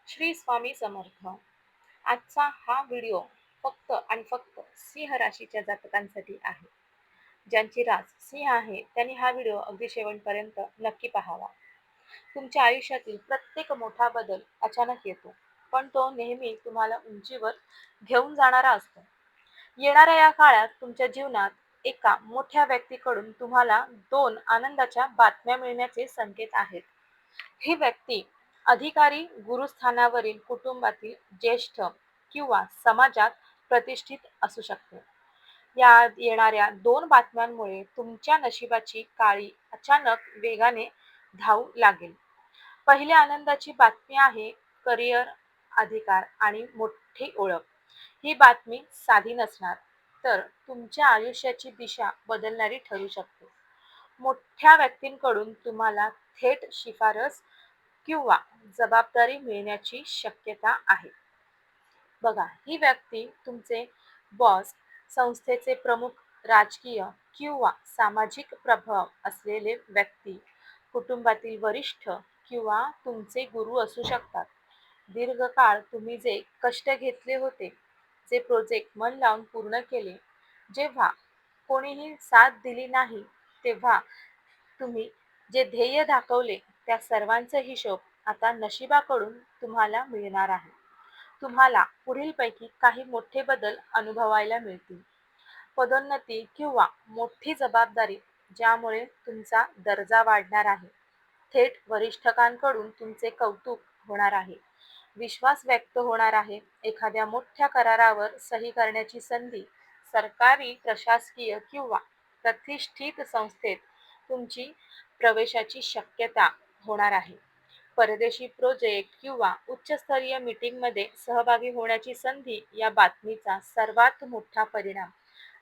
श्री स्वामी समर्थ. आजचा हा व्हिडिओ फक्त आणि फक्त सिंह राशीच्या जातकांसाठी आहे. ज्यांची रास सिंह आहे त्यांनी हा व्हिडिओ अगदी शेवटपर्यंत नक्की पाहावा. तुमच्या आयुष्यातील प्रत्येक मोठा बदल अचानक येतो, पण तो नेहमी तुम्हाला उंचीवर घेऊन जाणारा असतो. येणाऱ्या या काळात तुमच्या जीवनात एका मोठ्या व्यक्तीकडून तुम्हाला दोन आनंदाच्या बातम्या मिळण्याचे संकेत आहेत. ही व्यक्ती अधिकारी, गुरुस्थानावरील कुटुंबातील ज्येष्ठ किंवा समाजात प्रतिष्ठित असू शकते. या येणाऱ्या दोन बातम्यांमुळे तुमच्या नशिबाची काळी अचानक वेगाने धावू लागेल. पहिल्या आनंदाची बातमी आहे करिअर, अधिकार आणि मोठी ओळख. ही बातमी साधी नसणार, तर तुमच्या आयुष्याची दिशा बदलणारी ठरू शकते. मोठ्या व्यक्तींकडून तुम्हाला थेट शिफारस किंवा जबाबदारी मिळण्याची शक्यता आहे. बघा, ही व्यक्ती तुमचे बॉस, संस्थेचे प्रमुख, राजकीय किंवा सामाजिक प्रभाव असलेले व्यक्ती, कुटुंबातील वरिष्ठ किंवा तुमचे गुरु असू शकतात. दीर्घकाळ तुम्ही जे कष्ट घेतले होते, जे प्रोजेक्ट मन लावून पूर्ण केले, जेव्हा कोणीही साथ दिली नाही, तेव्हा तुम्ही जे ध्येय दाखवले त्या सर्वांचा हिशोब आता नशिबाकडून तुम्हाला मिळणार आहे. तुम्हाला पुढीलपैकी काही मोठे बदल अनुभवायला मिळतील. पदोन्नती किंवा मोठी जबाबदारी, ज्यामुळे तुमचा दर्जा वाढणार आहे. थेट वरिष्ठकांकडून तुमचे कौतुक होणार आहे. विश्वास व्यक्त होणार आहे. एखाद्या मोठ्या करारावर सही करण्याची संधी, सरकारी, प्रशासकीय किंवा प्रतिष्ठित संस्थेत तुमची प्रवेशाची शक्यता होणार आहे. परदेशी प्रोजेक्ट किंवा उच्चस्तरीय मीटिंगमध्ये सहभागी होण्याची संधी. या बातमीचा सर्वात मोठा परिणाम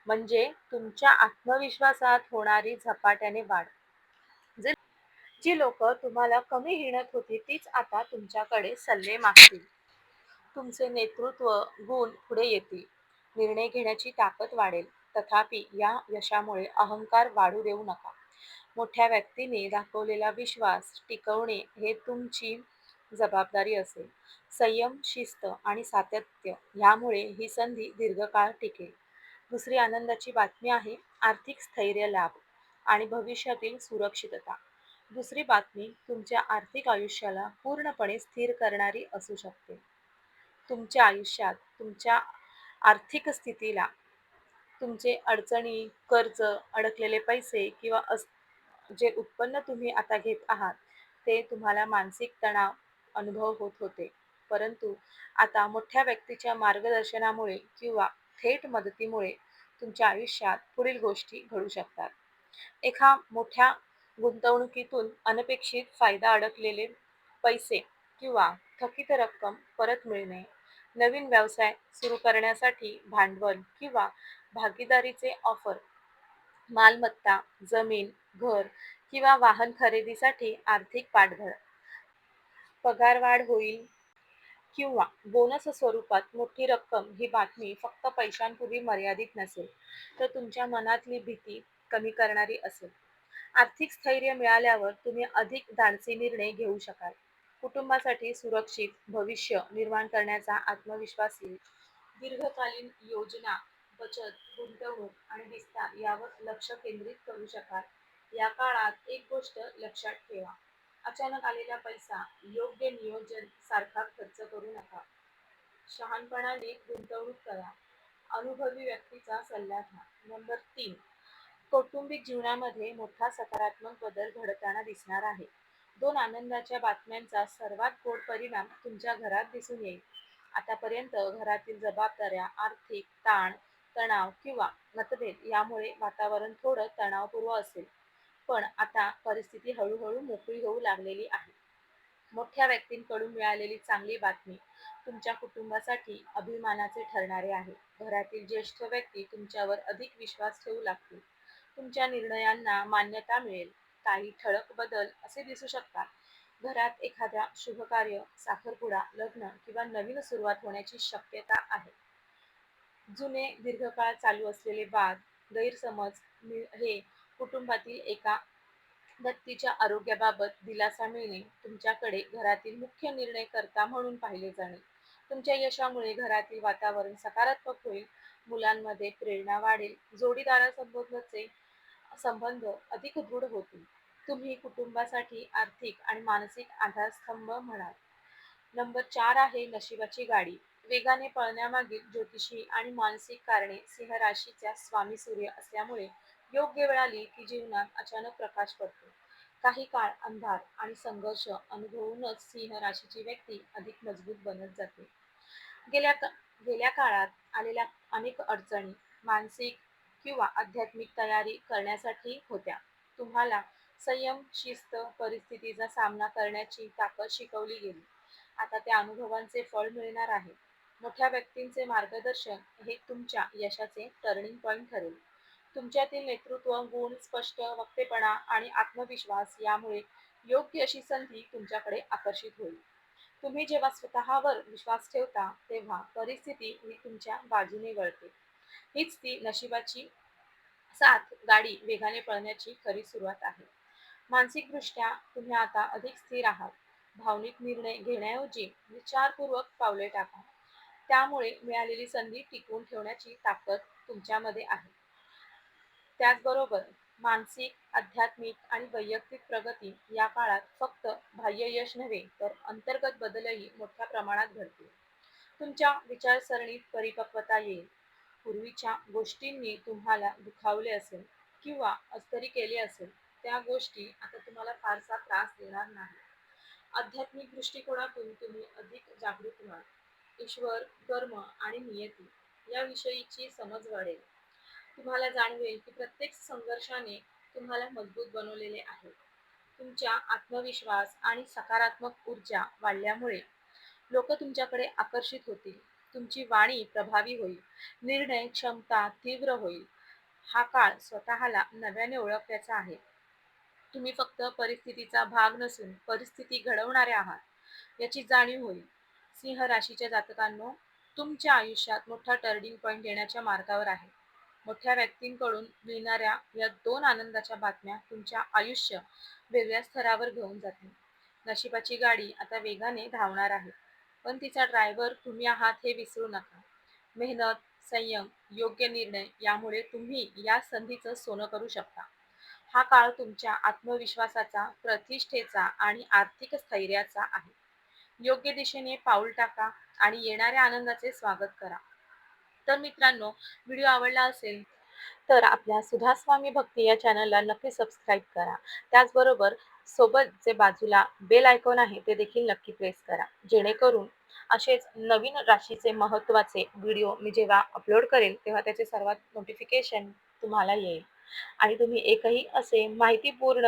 म्हणजे तुमच्या आत्मविश्वासात होणारी झपाट्याने वाढ. जे जी लोक तुम्हाला कमी हिणत होती तीच आता तुमच्याकडे सल्ले मागतील. तुमचे नेतृत्व गुण पुढे येतील. निर्णय घेण्याची ताकद वाढेल. तथापि या यशामुळे अहंकार वाढू देऊ नका. मोठ्या व्यक्तीने दाखवलेला विश्वास टिकवणे हे तुमची जबाबदारी असेल. संयम, शिस्त आणि सातत्य यामुळे ही संधी दीर्घकाळ टिकेल. दुसरी आनंदाची बातमी आहे आर्थिक स्थैर्य लाभ आणि भविष्यातील सुरक्षितता. दुसरी बातमी तुमच्या आर्थिक आयुष्याला पूर्णपणे स्थिर करणारी असू शकते. तुमच्या आयुष्यात तुमच्या आर्थिक स्थितीला, तुमचे अडचणी, कर्ज, अडकलेले पैसे किंवा जे उत्पन्न तुम्ही आता घेत आहात, ते तुम्हाला मानसिक तणाव अनुभव होत होते. परंतु आता मोठ्या व्यक्तीच्या मार्गदर्शनामुळे किंवा थेट मदतीमुळे तुमच्या आयुष्यात पुढील गोष्टी घडू शकतात. एका मोठ्या गुंतवणुकीतून अनपेक्षित फायदा, अडकलेले पैसे किंवा थकीत रक्कम परत मिळणे, नवीन व्यवसाय सुरू करण्यासाठी भांडवल किंवा भागीदारीचे ऑफर, मालमत्ता, जमीन, घर किंवा वाहन खरेदीसाठी आर्थिक पाठबळ, पगारवाढ होईल किंवा बोनस स्वरूपात मोठी रक्कम. ही बातमी फक्त पैशांपूर्वी मर्यादित नसेल, तर तुमच्या मनातली भीती कमी करणारी असेल. आर्थिक स्थैर्य मिळाल्यावर तुम्ही अधिक धाडसी निर्णय घेऊ शकाल. कुटुंबासाठी सुरक्षित भविष्य निर्माण करण्याचा आत्मविश्वास येईल. दीर्घकालीन योजना, बचत, गुंतवणूक आणि विस्तार यावर लक्ष केंद्रित करू शकाल. या काळात एक गोष्ट लक्षात ठेवा, अचानक आलेला पैसा योग्य नियोजन सारखा खर्च करू नका. शहाणपणाने गुंतवणूक करा. अनुभवी व्यक्तीचा सल्ला घ्या. नंबर 3, कौटुंबिक जीवनामध्ये मोठा सकारात्मक बदल घडताना दिसणार आहे. दोन आनंदाच्या बातम्यांचा सर्वात गोड परिणाम तुमच्या घरात दिसून येईल. आतापर्यंत घरातील जबाबदाऱ्या, आर्थिक ताण, तणाव किंवा मतभेद यामुळे वातावरण थोडं तणावपूर्व असेल. पण आता परिस्थिती हळूहळू मोकळी होऊ लागलेली आहे. मोठ्या व्यक्तींकडून मिळालेली चांगली बातमी तुमच्या कुटुंबासाठी अभिमानाचे ठरणारे आहे. घरातील ज्येष्ठ व्यक्ती तुमच्यावर अधिक विश्वास ठेवू लागतील. तुमच्या निर्णयांना मान्यता मिळेल. काही ठळक बदल असे दिसू शकतात. घरात एखाद्या शुभकार्य, साखरपुडा, लग्न किंवा नवीन सुरुवात होण्याची शक्यता आहे. जुने दीर्घकाळ चालू असलेले वाद, गैरसमज हे कुटुंबातील एका व्यक्तीच्या आरोग्याबाबत दिलासा मिळणे, तुमच्याकडे घरातील मुख्य निर्णयकर्ता म्हणून पाहिले जाणे, तुमच्या यशामुळे घरातील वातावरण सकारात्मक होईल, मुलांमध्ये प्रेरणा वाढेल, जोडीदारासोबतचे संबंध अधिक दृढ होतील. तुम्ही कुटुंबासाठी आर्थिक आणि मानसिक आधारस्तंभ म्हणाल. नंबर 4 आहे नशिबाची गाडी. वेगाने पळण्यामागील ज्योतिषी आणि मानसिक कारणे. सिंह राशीच्या स्वामी सूर्य असल्यामुळे योग्य वेळ आली की जीवनात अचानक प्रकाश पडतो. काही काळ अंधार आणि संघर्ष अनुभवूनच सिंह राशीची व्यक्ती अधिक मजबूत बनत जाते. गेल्या क- गेल्या काळात आलेल्या अनेक अडचणी मानसिक किंवा आध्यात्मिक तयारी करण्यासाठी होत्या. तुम्हाला संयम, शिस्त, परिस्थितीचा सामना करण्याची ताकद शिकवली गेली. आता त्या अनुभवांचे फळ मिळणार आहे. मोठ्या व्यक्तींचे मार्गदर्शन हे तुमच्या यशाचे टर्निंग पॉइंट ठरेल. तुमच्यातील नेतृत्व गुण, स्पष्ट वक्तेपणा आणि आत्मविश्वास यामुळे योग्य अशी संधी तुमच्याकडे आकर्षित होईल. तुम्ही जेव्हा स्वतःवर विश्वास ठेवता तेव्हा परिस्थिती ही तुमच्या बाजूने वळते. हीच ती नशिबाची साथ गाडी वेगाने पळण्याची खरी सुरुवात आहे. मानसिकदृष्ट्या तुम्ही आता अधिक स्थिर आहात. भावनिक निर्णय घेण्याऐवजी विचारपूर्वक पावले टाका. त्यामुळे मिळालेली संधी टिकवून ठेवण्याची ताकद तुमच्यामध्ये आहे. त्याचबरोबर मानसिक, आध्यात्मिक आणि वैयक्तिक प्रगती या काळात फक्त बाह्य यश नव्हे तर अंतर्गत बदलही मोठ्या प्रमाणात घडतील. तुमच्या विचारसरणीत परिपक्वता येईल. पूर्वीच्या गोष्टींनी तुम्हाला दुखावले असेल किंवा अस्तरी केले असेल, त्या गोष्टी आता तुम्हाला फारसा त्रास देणार नाही. आध्यात्मिक दृष्टिकोनातून तुम्ही अधिक जागृत व्हाल. ईश्वर, कर्म आणि नियती याविषयीची समज वाढेल. तुम्हाला जाणवेल की प्रत्येक संघर्षाने तुम्हाला मजबूत बनवलेले आहे. तुमच्या आत्मविश्वास आणि सकारात्मक ऊर्जा वाढल्यामुळे लोक तुमच्याकडे आकर्षित होतील. तुमची वाणी प्रभावी होईल. निर्णय क्षमता तीव्र होईल. हा काळ स्वतःला नव्याने ओळखण्याचा आहे. तुम्ही फक्त परिस्थितीचा भाग नसून परिस्थिती घडवणारे आहात याची जाणीव होईल. सिंह राशीच्या जातकांनो, तुमच्या आयुष्यात मोठा टर्निंग पॉइंट येण्याच्या मार्गावर आहे. मोठ्या व्यक्तींकडून मिळणाऱ्या या 2 आनंदाच्या बातम्या तुमच्या आयुष्य वेगळ्या स्तरावर घेऊन जातील. नशिबाची गाडी आता वेगाने धावणार आहे, पण तिचा ड्रायव्हर तुम्ही आहात हे विसरू नका. मेहनत, संयम, योग्य निर्णय यामुळे तुम्ही या संधीचं सोनं करू शकता. हा काळ तुमच्या आत्मविश्वासाचा, प्रतिष्ठेचा आणि आर्थिक स्थैर्याचा आहे. योग्य दिशेने पाऊल टाका आणि येणाऱ्या आनंदाचे स्वागत करा. तर मित्रांनो, व्हिडिओ आवडला असेल तर आपल्या सुधा स्वामी भक्ती या चॅनलला नक्की सबस्क्राईब करा. त्याचबरोबर सोबत जे बाजूला बेल आयकॉन आहे ते देखील नक्की प्रेस करा. जेणेकरून असेच नवीन राशीचे महत्त्वाचे व्हिडिओ मी जेव्हा अपलोड करेल तेव्हा त्याचे सर्वात नोटिफिकेशन तुम्हाला येईल आणि तुम्ही एकही असे माहितीपूर्ण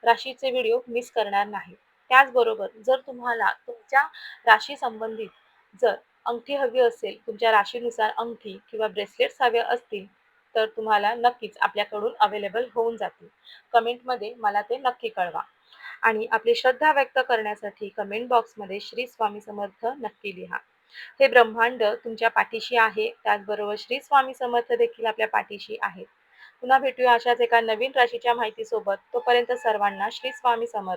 राशीचे व्हिडिओ मिस करणार नाही. त्याचबरोबर जर तुम्हाला तुमच्या राशी संबंधित जर अंगठी हवी असेल, तुमच्या राशीनुसार अंगठी किंवा ब्रेसलेट्स हवे असतील, तर तुम्हाला नक्कीच आपल्याकडून अवेलेबल होऊन जातील. कमेंटमध्ये मला ते नक्की कळवा आणि आपली श्रद्धा व्यक्त करण्यासाठी कमेंट बॉक्समध्ये श्री स्वामी समर्थ नक्की लिहा. हे ब्रह्मांड तुमच्या पाठीशी आहे. त्याचबरोबर श्री स्वामी समर्थ देखील आपल्या पाठीशी आहेत. पुन्हा भेटूया अशाच एका नवीन राशीच्या माहितीसोबत. तोपर्यंत सर्वांना श्री स्वामी समर्थ.